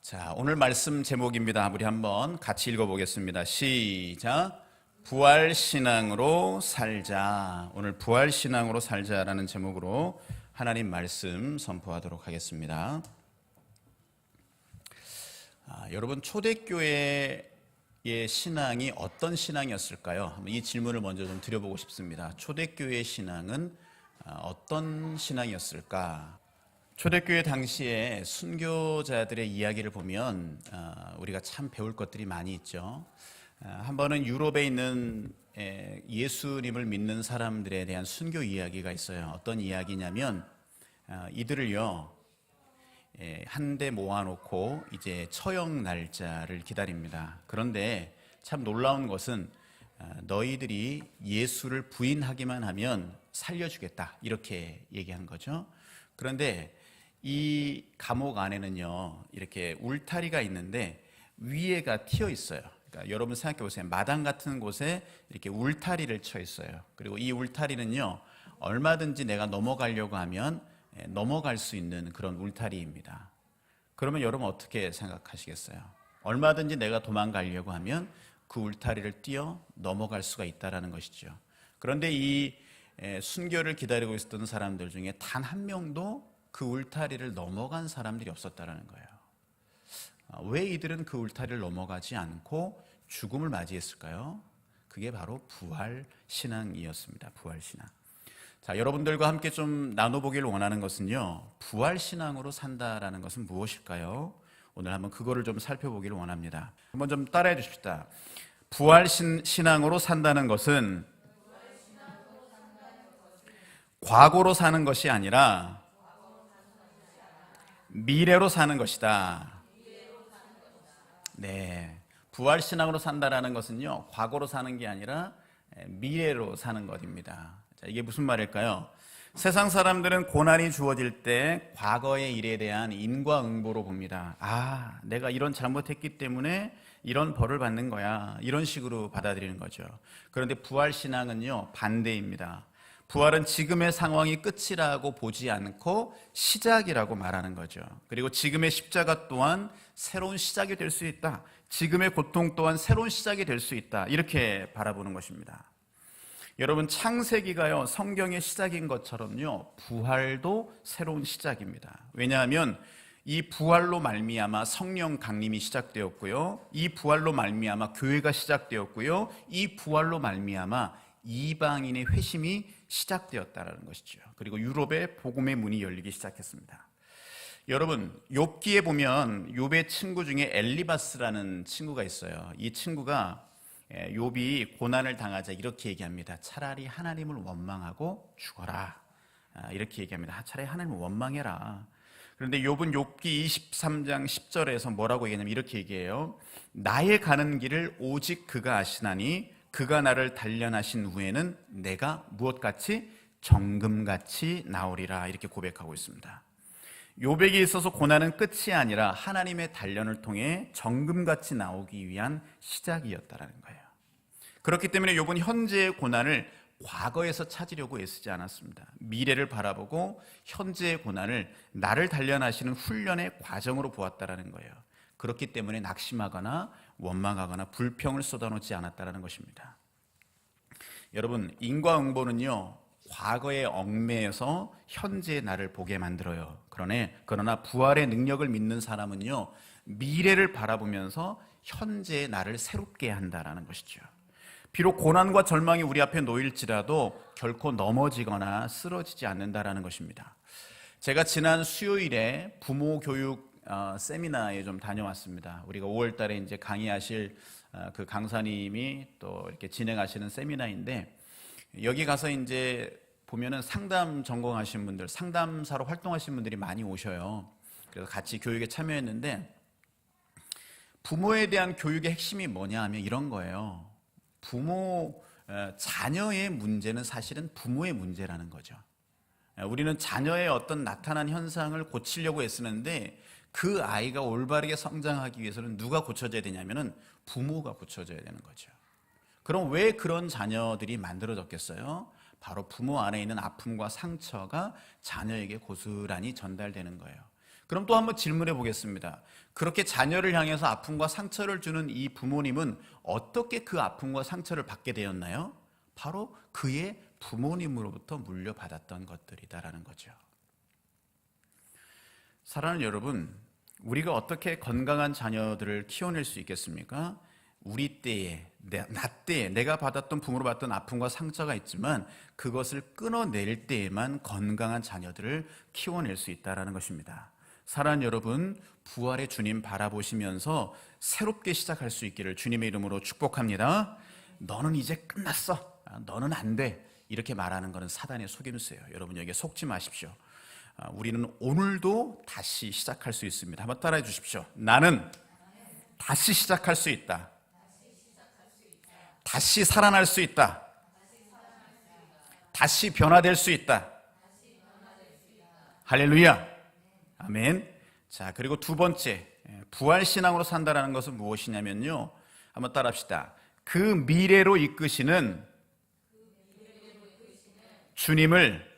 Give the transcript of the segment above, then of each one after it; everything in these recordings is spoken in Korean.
자, 오늘 말씀 제목입니다. 우리 한번 같이 읽어보겠습니다. 시작. 부활신앙으로 살자. 오늘 부활신앙으로 살자라는 제목으로 하나님 말씀 선포하도록 하겠습니다. 여러분, 초대교회의 신앙이 어떤 신앙이었을까요? 이 질문을 먼저 좀 드려보고 싶습니다. 초대교회의 신앙은 어떤 신앙이었을까? 초대교회 당시에 순교자들의 이야기를 보면 우리가 참 배울 것들이 많이 있죠. 한 번은 유럽에 있는 예수님을 믿는 사람들에 대한 순교 이야기가 있어요. 어떤 이야기냐면 이들을요 한데 모아놓고 이제 처형 날짜를 기다립니다. 그런데 참 놀라운 것은 너희들이 예수를 부인하기만 하면 살려주겠다 이렇게 얘기한 거죠. 그런데 이 감옥 안에는요 이렇게 울타리가 있는데 위에가 튀어 있어요. 그러니까 여러분 생각해 보세요. 마당 같은 곳에 이렇게 울타리를 쳐 있어요. 그리고 이 울타리는요 얼마든지 내가 넘어가려고 하면 넘어갈 수 있는 그런 울타리입니다. 그러면 여러분 어떻게 생각하시겠어요? 얼마든지 내가 도망가려고 하면 그 울타리를 뛰어 넘어갈 수가 있다라는 것이죠. 그런데 이 순교를 기다리고 있었던 사람들 중에 단 한 명도 그 울타리를 넘어간 사람들이 없었다라는 거예요. 왜 이들은 그 울타리를 넘어가지 않고 죽음을 맞이했을까요? 그게 바로 부활신앙이었습니다. 부활신앙. 자, 여러분들과 함께 좀 나눠보기를 원하는 것은요, 부활신앙으로 산다라는 것은 무엇일까요? 오늘 한번 그거를 좀 살펴보기를 원합니다. 한번 좀 따라해 주십시다. 부활신앙으로 산다는 것은 과거로 사는 것이 아니라 미래로 사는 것이다. 네, 부활신앙으로 산다라는 것은요 과거로 사는 게 아니라 미래로 사는 것입니다. 자, 이게 무슨 말일까요? 세상 사람들은 고난이 주어질 때 과거의 일에 대한 인과응보로 봅니다. 내가 이런 잘못했기 때문에 이런 벌을 받는 거야, 이런 식으로 받아들이는 거죠. 그런데 부활신앙은요 반대입니다. 부활은 지금의 상황이 끝이라고 보지 않고 시작이라고 말하는 거죠. 그리고 지금의 십자가 또한 새로운 시작이 될 수 있다. 지금의 고통 또한 새로운 시작이 될 수 있다. 이렇게 바라보는 것입니다. 여러분, 창세기가요 성경의 시작인 것처럼요 부활도 새로운 시작입니다. 왜냐하면 이 부활로 말미암아 성령 강림이 시작되었고요, 이 부활로 말미암아 교회가 시작되었고요, 이 부활로 말미암아 이방인의 회심이 시작되었다라는 것이죠. 그리고 유럽의 복음의 문이 열리기 시작했습니다. 여러분, 욥기에 보면 욥의 친구 중에 엘리바스라는 친구가 있어요. 이 친구가 욥이 고난을 당하자 이렇게 얘기합니다. 차라리 하나님을 원망하고 죽어라. 이렇게 얘기합니다. 차라리 하나님을 원망해라. 그런데 욥은 욥기 23장 10절에서 뭐라고 얘기하냐면 이렇게 얘기해요. 나의 가는 길을 오직 그가 아시나니 그가 나를 단련하신 후에는 내가 무엇같이 정금같이 나오리라. 이렇게 고백하고 있습니다. 욥에게 있어서 고난은 끝이 아니라 하나님의 단련을 통해 정금같이 나오기 위한 시작이었다라는 거예요. 그렇기 때문에 욥은 현재의 고난을 과거에서 찾으려고 애쓰지 않았습니다. 미래를 바라보고 현재의 고난을 나를 단련하시는 훈련의 과정으로 보았다라는 거예요. 그렇기 때문에 낙심하거나 원망하거나 불평을 쏟아놓지 않았다라는 것입니다. 여러분, 인과응보는요 과거의 얽매여서 현재의 나를 보게 만들어요. 그러나 부활의 능력을 믿는 사람은요 미래를 바라보면서 현재의 나를 새롭게 한다라는 것이죠. 비록 고난과 절망이 우리 앞에 놓일지라도 결코 넘어지거나 쓰러지지 않는다라는 것입니다. 제가 지난 수요일에 부모 교육 세미나에 좀 다녀왔습니다. 우리가 5월 달에 이제 강의하실 그 강사님이 또 이렇게 진행하시는 세미나인데, 여기 가서 이제 보면은 상담 전공하신 분들, 상담사로 활동하신 분들이 많이 오셔요. 그래서 같이 교육에 참여했는데, 부모에 대한 교육의 핵심이 뭐냐 하면 이런 거예요. 자녀의 문제는 사실은 부모의 문제라는 거죠. 우리는 자녀의 어떤 나타난 현상을 고치려고 애쓰는데 그 아이가 올바르게 성장하기 위해서는 누가 고쳐져야 되냐면은 부모가 고쳐져야 되는 거죠. 그럼 왜 그런 자녀들이 만들어졌겠어요? 바로 부모 안에 있는 아픔과 상처가 자녀에게 고스란히 전달되는 거예요. 그럼 또 한번 질문해 보겠습니다. 그렇게 자녀를 향해서 아픔과 상처를 주는 이 부모님은 어떻게 그 아픔과 상처를 받게 되었나요? 바로 그의 부모님으로부터 물려받았던 것들이다라는 거죠. 사랑하는 여러분, 우리가 어떻게 건강한 자녀들을 키워낼 수 있겠습니까? 우리 때에, 나 때에 내가 받았던 부모로 받던 아픔과 상처가 있지만 그것을 끊어낼 때에만 건강한 자녀들을 키워낼 수 있다는 것입니다. 사랑하는 여러분, 부활의 주님 바라보시면서 새롭게 시작할 수 있기를 주님의 이름으로 축복합니다. 너는 이제 끝났어. 너는 안 돼. 이렇게 말하는 것은 사단의 속임수예요. 여러분 여기에 속지 마십시오. 우리는 오늘도 다시 시작할 수 있습니다. 한번 따라해 주십시오. 나는 다시 시작할 수 있다. 다시 살아날 수 있다. 다시 변화될 수 있다. 할렐루야. 아멘. 자, 그리고 두 번째, 부활신앙으로 산다는 것은 무엇이냐면요, 한번 따라합시다. 그 미래로 이끄시는 주님을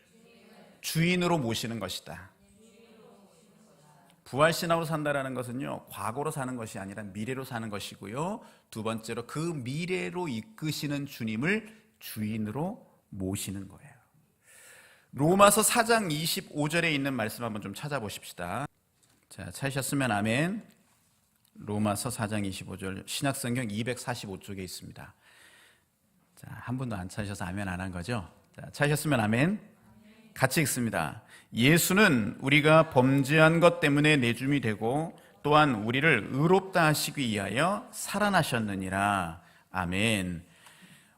주인으로 모시는 것이다. 부활신앙으로 산다는 것은요, 과거로 사는 것이 아니라 미래로 사는 것이고요, 두 번째로 그 미래로 이끄시는 주님을 주인으로 모시는 거예요. 로마서 4장 25절에 있는 말씀 한번 좀 찾아보십시다. 자, 찾으셨으면 아멘. 로마서 4장 25절 신약성경 245쪽에 있습니다. 자, 한 분도 안 찾으셔서 아멘 안 한 거죠? 자, 찾으셨으면 아멘. 같이 읽습니다. 예수는 우리가 범죄한 것 때문에 내줌이 되고 또한 우리를 의롭다 하시기 위하여 살아나셨느니라. 아멘.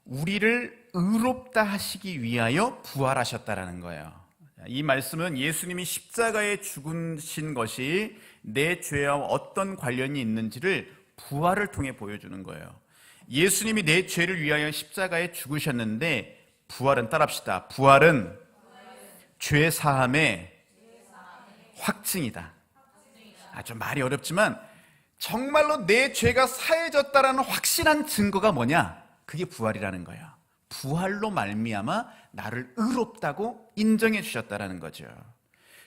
우리를 의롭다 하시기 위하여 부활하셨다라는 거예요. 이 말씀은 예수님이 십자가에 죽으신 것이 내 죄와 어떤 관련이 있는지를 부활을 통해 보여주는 거예요. 예수님이 내 죄를 위하여 십자가에 죽으셨는데 부활은 따라합시다. 부활은 죄 사함의 확증이다. 좀 말이 어렵지만 정말로 내 죄가 사해졌다라는 확실한 증거가 뭐냐? 그게 부활이라는 거예요. 부활로 말미암아 나를 의롭다고 인정해 주셨다라는 거죠.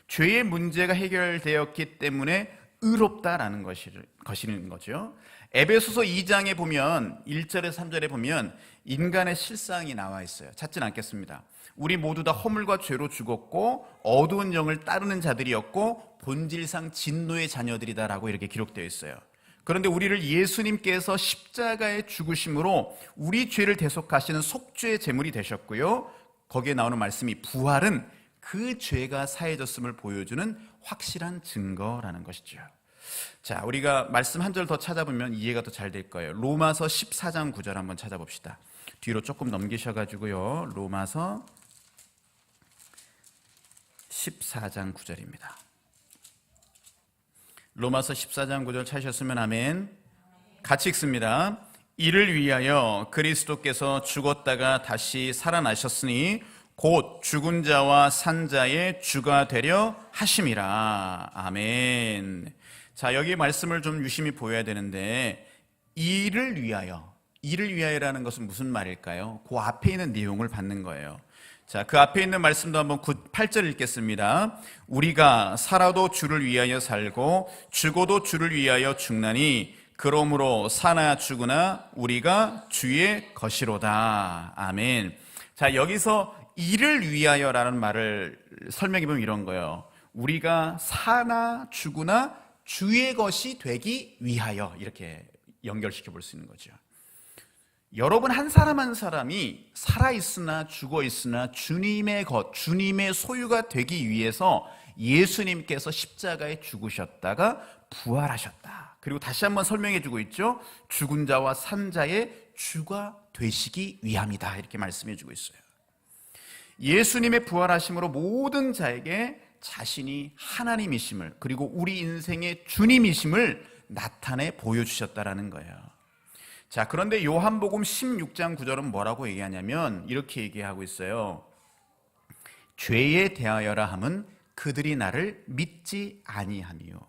죄의 문제가 해결되었기 때문에 의롭다라는 것이는 거죠. 에베소서 2장에 보면 1절에서 3절에 보면 인간의 실상이 나와 있어요. 찾진 않겠습니다. 우리 모두 다 허물과 죄로 죽었고 어두운 영을 따르는 자들이었고 본질상 진노의 자녀들이다라고 이렇게 기록되어 있어요. 그런데 우리를 예수님께서 십자가에 죽으심으로 우리 죄를 대속하시는 속죄의 제물이 되셨고요, 거기에 나오는 말씀이 부활은 그 죄가 사해졌음을 보여주는 확실한 증거라는 것이죠. 자, 우리가 말씀 한 절 더 찾아보면 이해가 더 잘 될 거예요. 로마서 14장 9절 한번 찾아봅시다. 뒤로 조금 넘기셔가지고요, 로마서 14장 9절입니다. 로마서 14장 9절 찾으셨으면 아멘. 같이 읽습니다. 이를 위하여 그리스도께서 죽었다가 다시 살아나셨으니 곧 죽은 자와 산 자의 주가 되려 하심이라. 아멘. 자, 여기 말씀을 좀 유심히 보여야 되는데, 이를 위하여라는 것은 무슨 말일까요? 그 앞에 있는 내용을 받는 거예요. 자, 그 앞에 있는 말씀도 한번 8절 읽겠습니다. 우리가 살아도 주를 위하여 살고 죽어도 주를 위하여 죽나니 그러므로 사나 죽으나 우리가 주의 것이로다. 아멘. 자, 여기서 이를 위하여라는 말을 설명해 보면 이런 거예요. 우리가 사나 죽으나 주의 것이 되기 위하여, 이렇게 연결시켜 볼 수 있는 거죠. 여러분 한 사람 한 사람이 살아있으나 죽어있으나 주님의 것, 주님의 소유가 되기 위해서 예수님께서 십자가에 죽으셨다가 부활하셨다. 그리고 다시 한번 설명해 주고 있죠. 죽은 자와 산 자의 주가 되시기 위함이다, 이렇게 말씀해 주고 있어요. 예수님의 부활하심으로 모든 자에게 자신이 하나님이심을, 그리고 우리 인생의 주님이심을 나타내 보여주셨다라는 거예요. 자, 그런데 요한복음 16장 9절은 뭐라고 얘기하냐면 이렇게 얘기하고 있어요. 죄에 대하여라 함은 그들이 나를 믿지 아니하니요.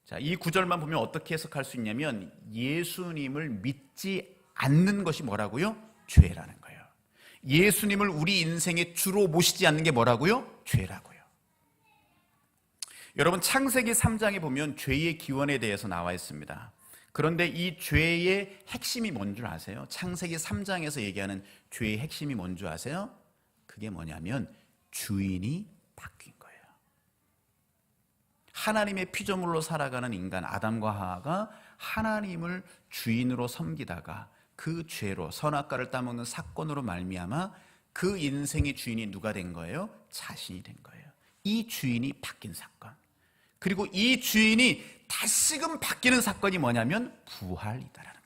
자, 이 구절만 보면 어떻게 해석할 수 있냐면 예수님을 믿지 않는 것이 뭐라고요? 죄라는 거예요. 예수님을 우리 인생의 주로 모시지 않는 게 뭐라고요? 죄라고요. 여러분, 창세기 3장에 보면 죄의 기원에 대해서 나와 있습니다. 그런데 이 죄의 핵심이 뭔 줄 아세요? 창세기 3장에서 얘기하는 죄의 핵심이 뭔 줄 아세요? 그게 뭐냐면 주인이 바뀐 거예요. 하나님의 피조물로 살아가는 인간 아담과 하와가 하나님을 주인으로 섬기다가 그 죄로 선악과를 따먹는 사건으로 말미암아 그 인생의 주인이 누가 된 거예요? 자신이 된 거예요. 이 주인이 바뀐 사건. 그리고 이 주인이 다시금 바뀌는 사건이 뭐냐면 부활이다라는 거예요.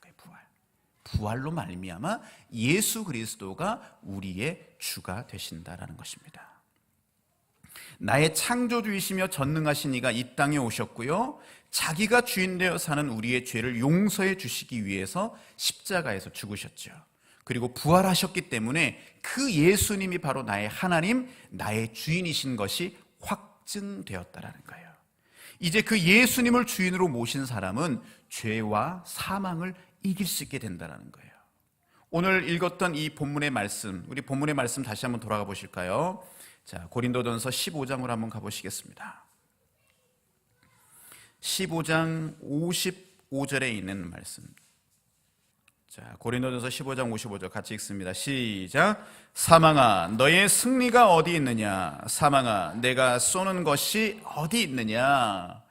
부활로 말미암아 예수 그리스도가 우리의 주가 되신다라는 것입니다. 나의 창조주이시며 전능하신 이가 이 땅에 오셨고요, 자기가 주인 되어 사는 우리의 죄를 용서해 주시기 위해서 십자가에서 죽으셨죠. 그리고 부활하셨기 때문에 그 예수님이 바로 나의 하나님, 나의 주인이신 것이 확증되었다라는 거예요. 이제 그 예수님을 주인으로 모신 사람은 죄와 사망을 이길 수 있게 된다는 거예요. 오늘 읽었던 이 본문의 말씀, 우리 본문의 말씀 다시 한번 돌아가 보실까요? 자, 고린도전서 15장으로 한번 가보시겠습니다. 15장 55절에 있는 말씀. 자, 고린도전서 15장 55절 같이 읽습니다. 시작. 사망아, 너의 승리가 어디 있느냐? 사망아, 내가 쏘는 것이 어디 있느냐?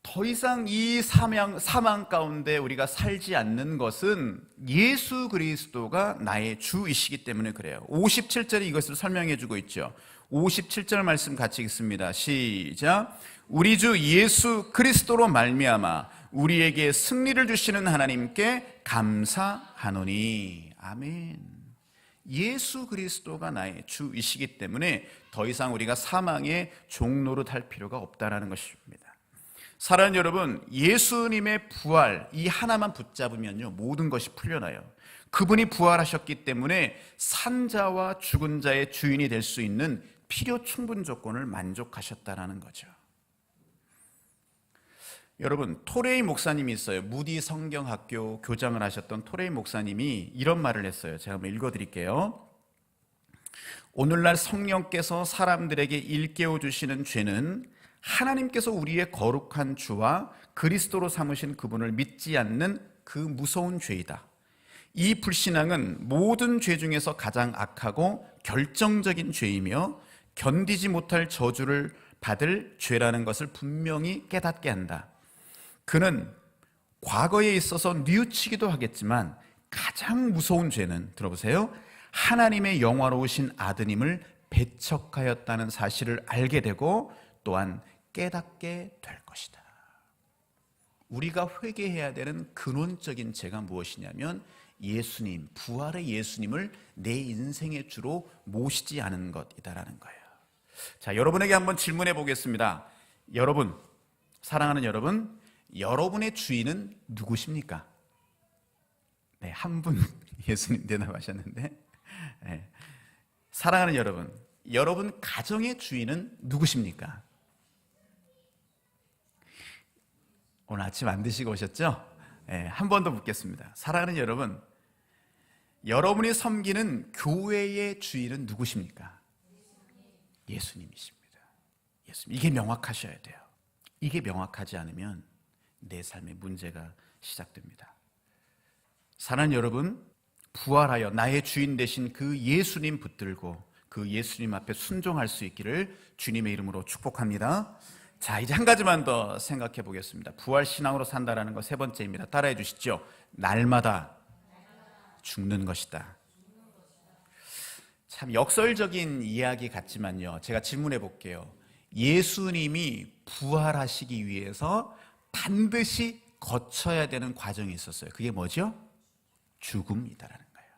더 이상 이 사망 가운데 우리가 살지 않는 것은 예수 그리스도가 나의 주이시기 때문에 그래요. 57절이 이것을 설명해 주고 있죠. 57절 말씀 같이 읽습니다. 시작. 우리 주 예수 그리스도로 말미암아 우리에게 승리를 주시는 하나님께 감사하노니. 아멘. 예수 그리스도가 나의 주이시기 때문에 더 이상 우리가 사망의 종노릇할 필요가 없다라는 것입니다. 사랑하는 여러분, 예수님의 부활 이 하나만 붙잡으면요 모든 것이 풀려나요. 그분이 부활하셨기 때문에 산자와 죽은 자의 주인이 될 수 있는 필요 충분 조건을 만족하셨다라는 거죠. 여러분, 토레이 목사님이 있어요. 무디 성경학교 교장을 하셨던 토레이 목사님이 이런 말을 했어요. 제가 한번 읽어드릴게요. 오늘날 성령께서 사람들에게 일깨워 주시는 죄는 하나님께서 우리의 거룩한 주와 그리스도로 삼으신 그분을 믿지 않는 그 무서운 죄이다. 이 불신앙은 모든 죄 중에서 가장 악하고 결정적인 죄이며 견디지 못할 저주를 받을 죄라는 것을 분명히 깨닫게 한다. 그는 과거에 있어서 뉘우치기도 하겠지만 가장 무서운 죄는, 들어보세요, 하나님의 영화로우신 아드님을 배척하였다는 사실을 알게 되고 또한 깨닫게 될 것이다. 우리가 회개해야 되는 근원적인 죄가 무엇이냐면 예수님, 부활의 예수님을 내 인생의 주로 모시지 않은 것이다라는 거예요. 자, 여러분에게 한번 질문해 보겠습니다. 여러분, 사랑하는 여러분, 여러분의 주인은 누구십니까? 네, 한 분 예수님 대답하셨는데, 네. 사랑하는 여러분, 여러분 가정의 주인은 누구십니까? 오늘 아침 안 드시고 오셨죠? 네, 한 번 더 묻겠습니다. 사랑하는 여러분, 여러분이 섬기는 교회의 주인은 누구십니까? 예수님이십니다. 예수님. 이게 명확하셔야 돼요. 이게 명확하지 않으면 내 삶에 문제가 시작됩니다. 사랑하는 여러분, 부활하여 나의 주인 되신 그 예수님 붙들고 그 예수님 앞에 순종할 수 있기를 주님의 이름으로 축복합니다. 자, 이제 한 가지만 더 생각해 보겠습니다. 부활 신앙으로 산다라는 거 세 번째입니다. 따라해 주시죠. 날마다 죽는 것이다. 참 역설적인 이야기 같지만요, 제가 질문해 볼게요. 예수님이 부활하시기 위해서 반드시 거쳐야 되는 과정이 있었어요. 그게 뭐죠? 죽음이다라는 거예요.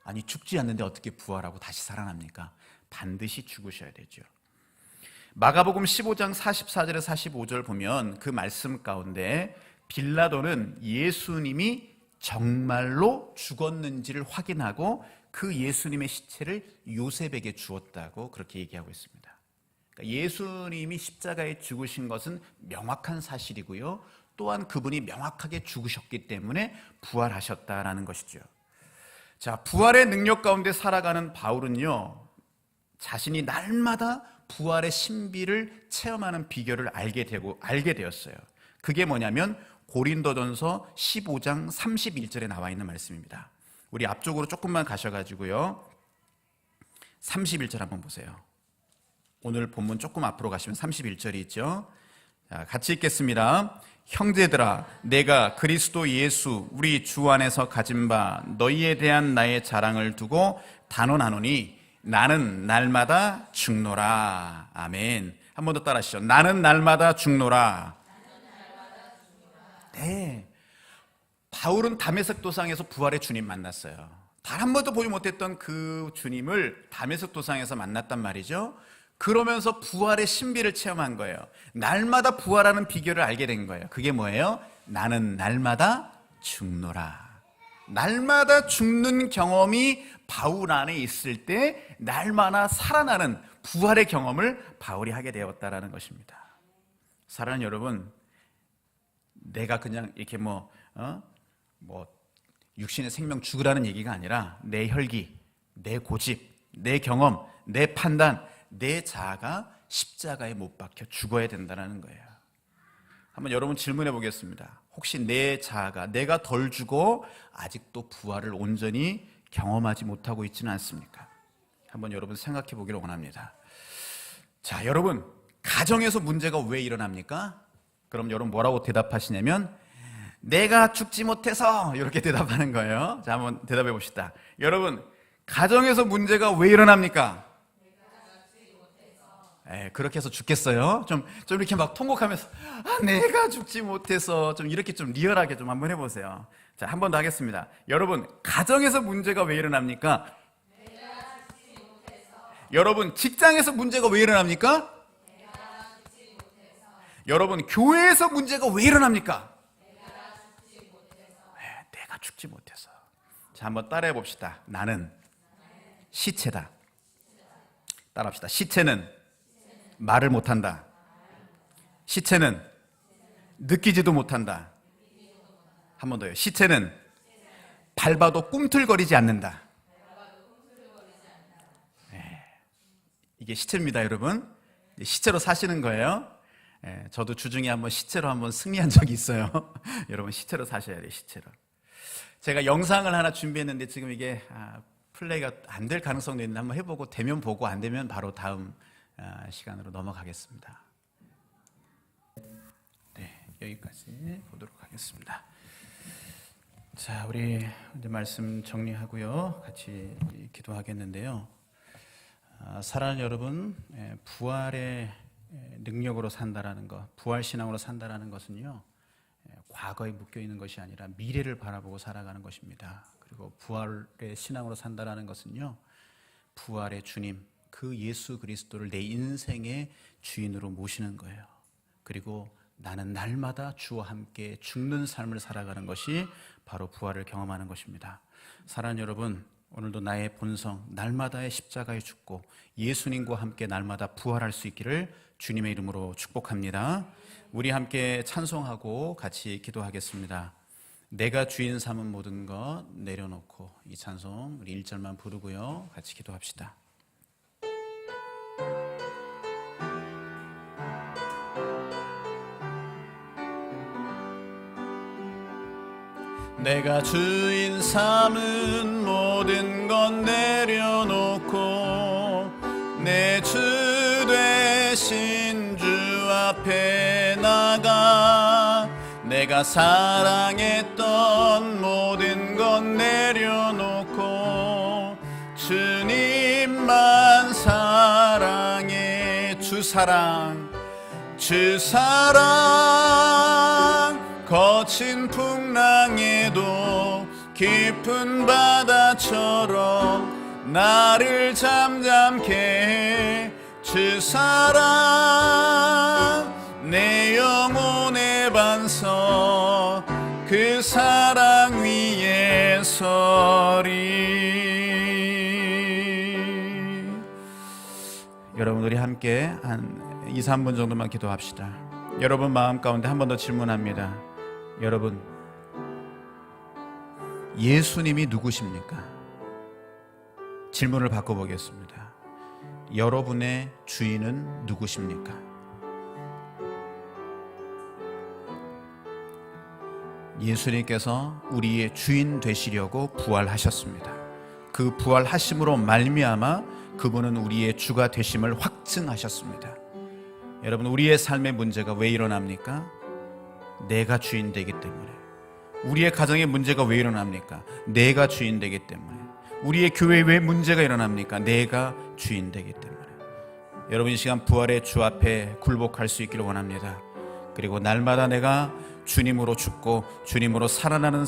아니, 죽지 않는데 어떻게 부활하고 다시 살아납니까? 반드시 죽으셔야 되죠. 마가복음 15장 44절에 45절 보면 그 말씀 가운데 빌라도는 예수님이 정말로 죽었는지를 확인하고 그 예수님의 시체를 요셉에게 주었다고 그렇게 얘기하고 있습니다. 그러니까 예수님이 십자가에 죽으신 것은 명확한 사실이고요, 또한 그분이 명확하게 죽으셨기 때문에 부활하셨다라는 것이죠. 자, 부활의 능력 가운데 살아가는 바울은요, 자신이 날마다 부활의 신비를 체험하는 비결을 알게 되었어요. 그게 뭐냐면 고린도전서 15장 31절에 나와 있는 말씀입니다. 우리 앞쪽으로 조금만 가셔가지고요, 31절 한번 보세요. 오늘 본문 조금 앞으로 가시면 31절이 있죠. 자, 같이 읽겠습니다. 형제들아, 내가 그리스도 예수 우리 주 안에서 가진 바 너희에 대한 나의 자랑을 두고 단언하노니 나는 날마다 죽노라. 아멘. 한 번 더 따라하시죠. 나는 날마다 죽노라. 네, 바울은 다메섹 도상에서 부활의 주님 만났어요. 단 한 번도 보지 못했던 그 주님을 다메섹 도상에서 만났단 말이죠. 그러면서 부활의 신비를 체험한 거예요. 날마다 부활하는 비결을 알게 된 거예요. 그게 뭐예요? 나는 날마다 죽노라. 날마다 죽는 경험이 바울 안에 있을 때 날마다 살아나는 부활의 경험을 바울이 하게 되었다라는 것입니다. 사랑하는 여러분, 내가 그냥 이렇게 육신의 생명 죽으라는 얘기가 아니라 내 혈기, 내 고집, 내 경험, 내 판단, 내 자아가 십자가에 못 박혀 죽어야 된다는 거예요. 한번 여러분 질문해 보겠습니다. 혹시 내 자아가 내가 덜 죽어 아직도 부활을 온전히 경험하지 못하고 있지는 않습니까? 한번 여러분 생각해 보기를 원합니다. 자, 여러분, 가정에서 문제가 왜 일어납니까? 그럼 여러분 뭐라고 대답하시냐면 내가 죽지 못해서, 이렇게 대답하는 거예요. 자, 한번 대답해 봅시다. 여러분, 가정에서 문제가 왜 일어납니까? 그렇게 해서 죽겠어요? 좀 이렇게 막 통곡하면서 내가 죽지 못해서, 좀 이렇게 좀 리얼하게 좀 한번 해보세요. 자, 한 번 더 하겠습니다. 여러분, 가정에서 문제가 왜 일어납니까? 내가 죽지 못해서. 여러분, 직장에서 문제가 왜 일어납니까? 내가 죽지 못해서. 여러분, 교회에서 문제가 왜 일어납니까? 내가 죽지 못해서. 내가 죽지 못해서. 자, 한번 따라해 봅시다. 나는 시체다. 따라합시다. 시체는 말을 못한다. 시체는 느끼지도 못한다. 한 번 더요. 시체는 밟아도 꿈틀거리지 않는다. 이게 시체입니다, 여러분. 시체로 사시는 거예요. 저도 주중에 한번 시체로 한번 승리한 적이 있어요. 여러분, 시체로 사셔야 돼요, 시체로. 제가 영상을 하나 준비했는데 지금 이게 플레이가 안 될 가능성도 있는데 한번 해보고, 되면 보고 안 되면 바로 다음 시간으로 넘어가겠습니다. 네, 여기까지 보도록 하겠습니다. 자, 우리 이제 말씀 정리하고요, 같이 기도하겠는데요. 사랑하는 여러분, 부활의 능력으로 산다라는 것, 부활 신앙으로 산다라는 것은요, 과거에 묶여 있는 것이 아니라 미래를 바라보고 살아가는 것입니다. 그리고 부활의 신앙으로 산다라는 것은요, 부활의 주님, 그 예수 그리스도를 내 인생의 주인으로 모시는 거예요. 그리고 나는 날마다 주와 함께 죽는 삶을 살아가는 것이 바로 부활을 경험하는 것입니다. 사랑하는 여러분, 오늘도 나의 본성, 날마다의 십자가에 죽고 예수님과 함께 날마다 부활할 수 있기를 주님의 이름으로 축복합니다. 우리 함께 찬송하고 같이 기도하겠습니다. 내가 주인 삼은 모든 것 내려놓고, 이 찬송 우리 1절만 부르고요, 같이 기도합시다. 내가 주인 삼은 모든 것 내려놓고 내 주 되신 주 앞에 나가, 내가 사랑했던 모든 것 내려놓고 주님만 사랑해. 주 사랑, 주 사랑, 거친 풍랑에도 깊은 바다처럼 나를 잠잠케 해. 주 사랑, 내 영혼의 반석, 그 사랑 위에 서리. 여러분, 우리 함께 한 2, 3분 정도만 기도합시다. 여러분 마음 가운데 한 번 더 질문합니다. 여러분, 예수님이 누구십니까? 질문을 바꿔보겠습니다. 여러분의 주인은 누구십니까? 예수님께서 우리의 주인 되시려고 부활하셨습니다. 그 부활하심으로 말미암아 그분은 우리의 주가 되심을 확증하셨습니다. 여러분, 우리의 삶의 문제가 왜 일어납니까? 내가 주인 되기 때문에. 우리의 가정의 문제가 왜 일어납니까? 내가 주인 되기 때문에. 우리의 교회에 왜 문제가 일어납니까? 내가 주인 되기 때문에. 여러분, 이 시간 부활의 주 앞에 굴복할 수 있기를 원합니다. 그리고 날마다 내가 주님으로 죽고 주님으로 살아나는